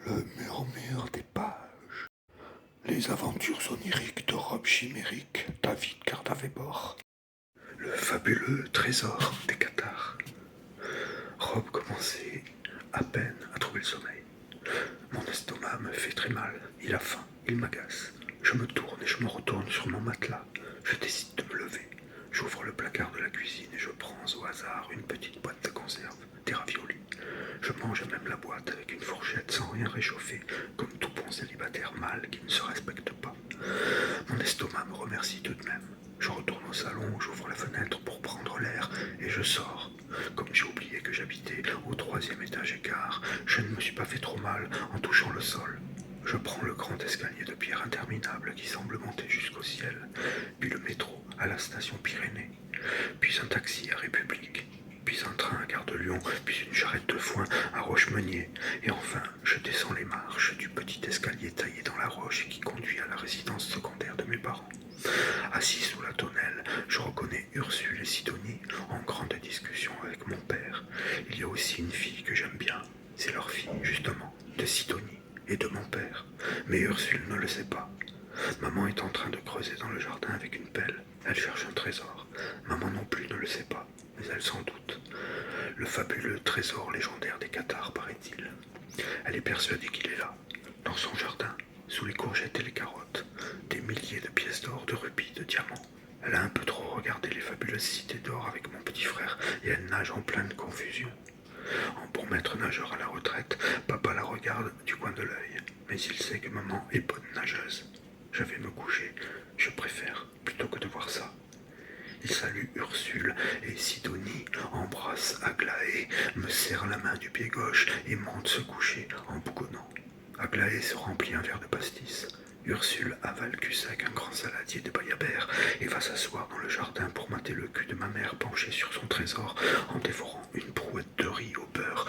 Le murmure des pages. Les aventures oniriques de Rob chimérique, David Cardavébor. Le fabuleux trésor des cathares. Rob commençait à peine à trouver le sommeil. Mon estomac me fait très mal, il a faim, il m'agace. Je me tourne et je me retourne sur mon matelas. Je décide de me lever. J'ouvre le placard de la cuisine et je prends au hasard une petite boîte de conserve, des raviolis. Je mange même la boîte avec une fourchette sans rien réchauffer, comme tout bon célibataire mâle qui ne se respecte pas. Mon estomac me remercie tout de même. Je retourne au salon, j'ouvre la fenêtre pour prendre l'air et je sors. Comme j'ai oublié que j'habitais au 3e étage et quart, je ne me suis pas fait trop mal en touchant le sol. Je prends le grand escalier de pierre interminable qui semble monter jusqu'au ciel, puis le métro à la station Pyrénées, puis un taxi à République, puis un train à Gare de Lyon, puis une charrette de foin à Rochemeunier, et enfin je descends les marches du petit escalier taillé dans la roche qui conduit à la résidence secondaire de mes parents. Assis sous la tonnelle, je reconnais Ursule et Sidonie en grande discussion avec mon père. Il y a aussi une fille que j'aime bien, c'est leur fille justement, de Sidonie et de mon père, mais Ursule ne le sait pas. Maman est en train de creuser dans le jardin avec une pelle. Elle cherche un trésor. Maman non plus ne le sait pas, mais elle s'en doute. Le fabuleux trésor légendaire des cathares, paraît-il. Elle est persuadée qu'il est là, dans son jardin, sous les courgettes et les carottes. Des milliers de pièces d'or, de rubis, de diamants. Elle a un peu trop regardé les fabuleuses cités d'or avec mon petit frère et elle nage en pleine confusion. En bon maître nageur à la retraite, papa la regarde du coin de l'œil, mais il sait que maman est bonne nageuse. Je vais me coucher, je préfère, plutôt que de voir ça. Il salue Ursule et Sidonie embrasse Aglaé, me serre la main du pied gauche et monte se coucher en bougonnant. Aglaé se remplit un verre de pastis. Ursule avale cul sec un grand saladier de bayabère et va s'asseoir dans le jardin pour mater le cul de ma mère penchée sur son trésor en dévorant une brouette de riz au beurre